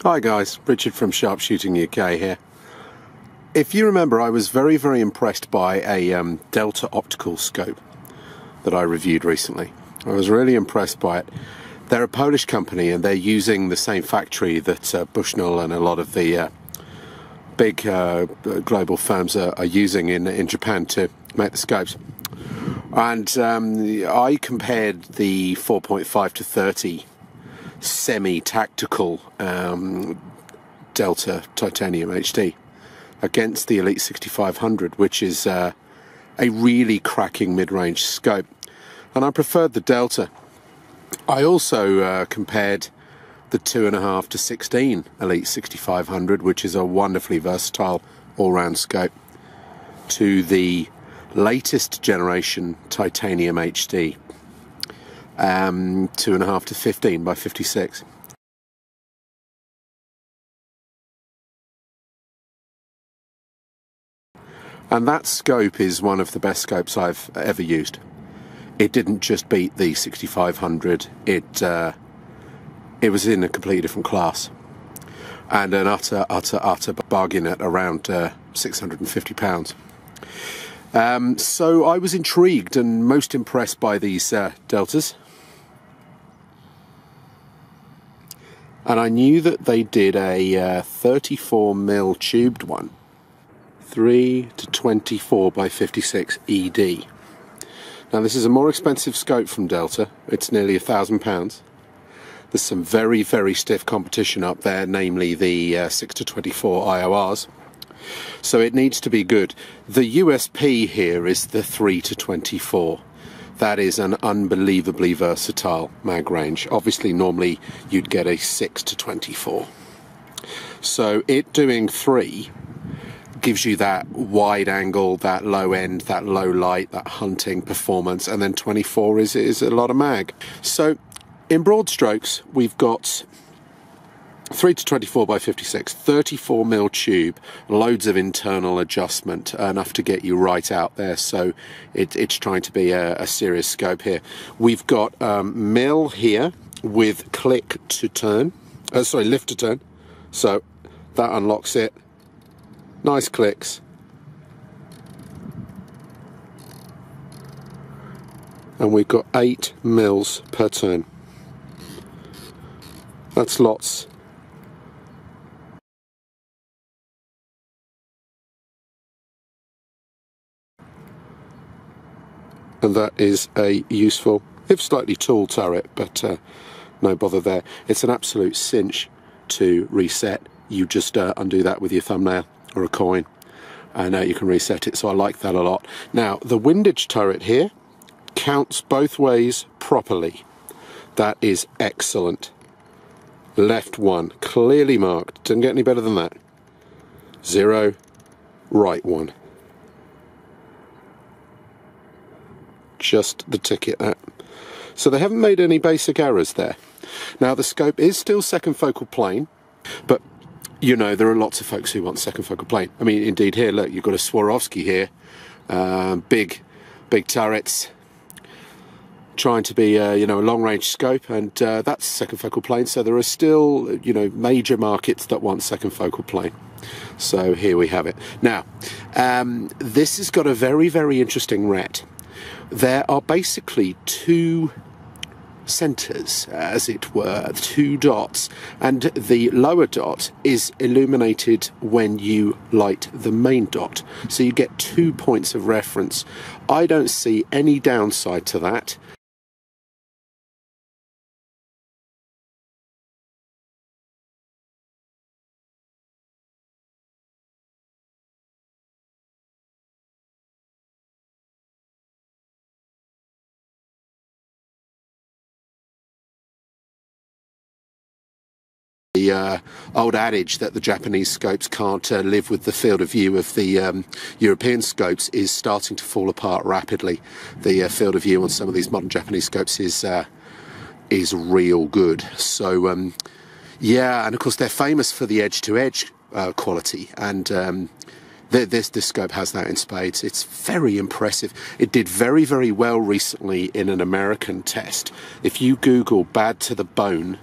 Hi guys, Richard from SharpshootingUK here. If you remember, I was very impressed by a Delta Optical scope that I reviewed recently. I was really impressed by it. They're a Polish company and they're using the same factory that Bushnell and a lot of the big global firms are using in Japan to make the scopes. And I compared the 4.5 to 30 semi-tactical Delta Titanium HD against the Elite 6500, which is a really cracking mid-range scope, and I preferred the Delta. I also compared the 2.5 to 16 Elite 6500, which is a wonderfully versatile all-round scope, to the latest generation Titanium HD 2.5 to 15 by 56. And that scope is one of the best scopes I've ever used. It didn't just beat the 6500, it was in a completely different class, and an utter bargain at around £650. So I was intrigued and most impressed by these Deltas. And I knew that they did a 34mm tubed one, 3 to 24 by 56 ED. Now this is a more expensive scope from Delta. It's nearly £1,000. There's some very stiff competition up there, namely the 6 to 24 IORs. So it needs to be good. The USP here is the 3 to 24. That is an unbelievably versatile mag range. Obviously, normally you'd get a 6 to 24. So it doing 3 gives you that wide angle, that low end, that low light, that hunting performance, and then 24 is a lot of mag. So in broad strokes, we've got 3 to 24 by 56, 34mm tube, loads of internal adjustment, enough to get you right out there. So it's trying to be a serious scope here. We've got mil here with click to turn, lift to turn. So that unlocks it. Nice clicks. And we've got 8 mils per turn. That's lots. And that is a useful, if slightly tall turret, but no bother there. It's an absolute cinch to reset. You just undo that with your thumbnail or a coin, and you can reset it, so I like that a lot. Now, the windage turret here counts both ways properly. That is excellent. Left 1, clearly marked. Doesn't get any better than that. 0, right 1. Just the ticket that. So they haven't made any basic errors there. Now the scope is still second focal plane, but you know there are lots of folks who want second focal plane. I mean, indeed here, look, you've got a Swarovski here, big turrets, trying to be a long range scope, and that's second focal plane. So there are still major markets that want second focal plane. So here we have it. Now this has got a very interesting ret. There are basically 2 centers, as it were, 2 dots, and the lower dot is illuminated when you light the main dot. So you get 2 points of reference. I don't see any downside to that. The old adage that the Japanese scopes can't live with the field of view of the European scopes is starting to fall apart rapidly. The field of view on some of these modern Japanese scopes is real good. So yeah, and of course they're famous for the edge-to-edge quality, and this scope has that in spades. It's very impressive. It did very well recently in an American test. If you Google "bad to the bone"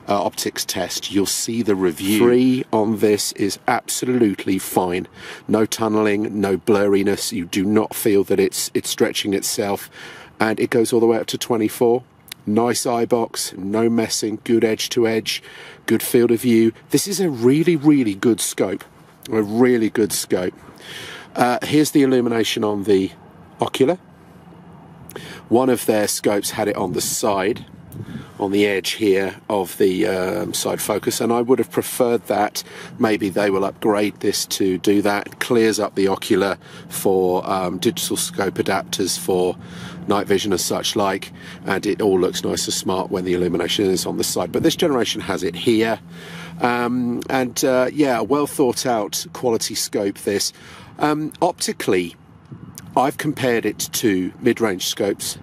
optics test, you'll see the review. 3 on this is absolutely fine. No tunneling, no blurriness. You do not feel that it's stretching itself, and it goes all the way up to 24. Nice eye box, no messing, good edge to edge, good field of view. This is a really, really good scope. A really good scope. Here's the illumination on the ocular. One of their scopes had it on the side, on the edge here of the side focus, and I would have preferred that. Maybe they will upgrade this to do that. It clears up the ocular for digital scope adapters for night vision and such like, and it all looks nice and smart when the illumination is on the side. But this generation has it here, yeah, well thought out quality scope this. Optically, I've compared it to mid-range scopes.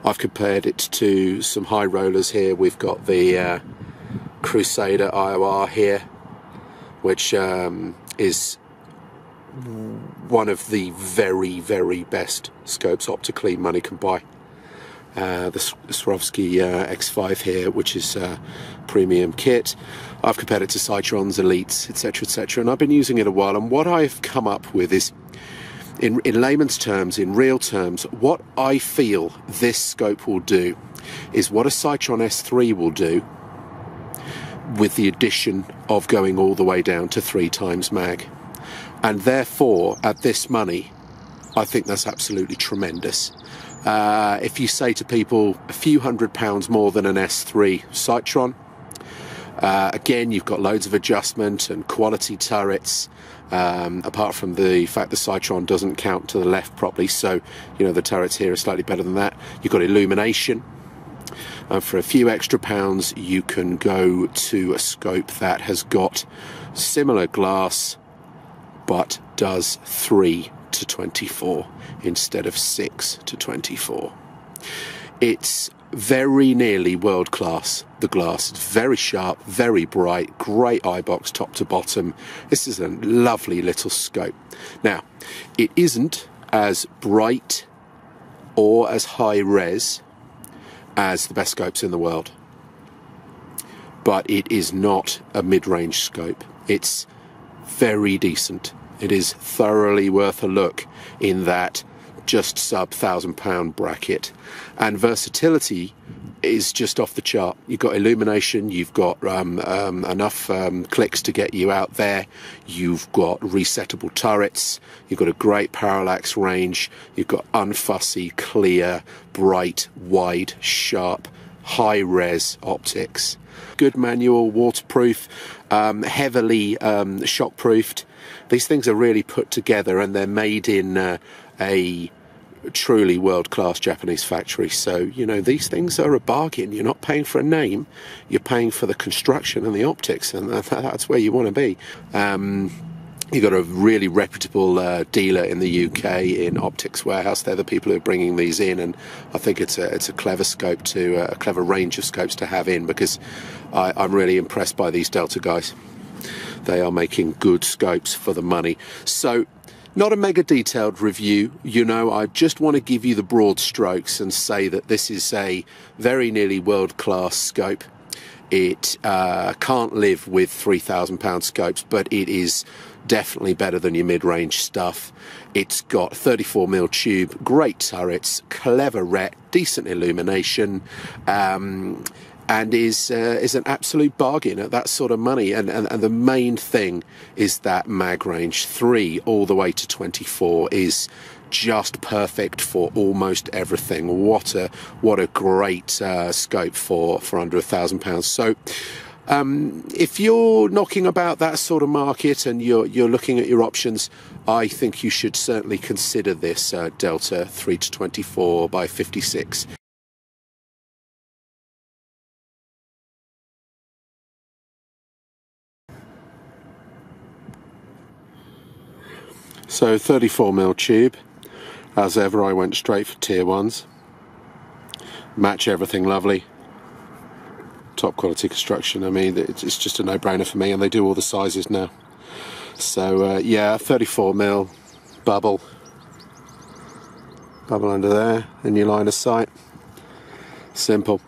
I've compared it to some high rollers here. We've got the Crusader IOR here, which is one of the very, very best scopes optically money can buy. The Swarovski X5 here, which is a premium kit. I've compared it to Cytron's, Elites, etc., etc., and I've been using it a while, and what I've come up with is, in layman's terms, in real terms, what I feel this scope will do is what a Cytron S3 will do, with the addition of going all the way down to 3 times mag. And therefore, at this money, I think that's absolutely tremendous. If you say to people a few £100 more than an S3 Cytron, again, you've got loads of adjustment and quality turrets, apart from the fact the Cytron doesn't count to the left properly, so you know the turrets here are slightly better than that. You've got illumination, and for a few extra pounds you can go to a scope that has got similar glass but does 3 to 24 instead of 6 to 24. It's very nearly world class, the glass. It's very sharp, very bright, great eye box top to bottom. This is a lovely little scope. Now, it isn't as bright or as high res as the best scopes in the world, but it is not a mid-range scope. It's very decent. It is thoroughly worth a look in that just sub £1,000 bracket, and versatility is just off the chart. You've got illumination, you've got enough clicks to get you out there, you've got resettable turrets, you've got a great parallax range, you've got unfussy, clear, bright, wide, sharp, high res optics. Good manual, waterproof, heavily shock proofed. These things are really put together, and they're made in a truly world-class Japanese factory. So, you know, these things are a bargain. You're not paying for a name, you're paying for the construction and the optics, and that's where you want to be. You've got a really reputable dealer in the UK in Optics Warehouse. They're the people who are bringing these in, and I think it's a clever scope to a clever range of scopes to have in, because I'm really impressed by these Delta guys. They are making good scopes for the money. So, not a mega detailed review, you know, I just want to give you the broad strokes and say that this is a very nearly world-class scope. It can't live with £3,000 scopes, but it is definitely better than your mid-range stuff. It's got 34mm tube, great turrets, clever ret, decent illumination, and is an absolute bargain at that sort of money. And the main thing is that mag range 3 all the way to 24 is just perfect for almost everything. What a great scope for under £1,000. So if you're knocking about that sort of market and you're looking at your options, I think you should certainly consider this Delta 3 to 24 by 56. So 34mm tube. As ever, I went straight for tier ones. Match everything lovely. Top quality construction. I mean, it's just a no-brainer for me, and they do all the sizes now. So yeah, 34mm bubble under there in your line of sight. Simple.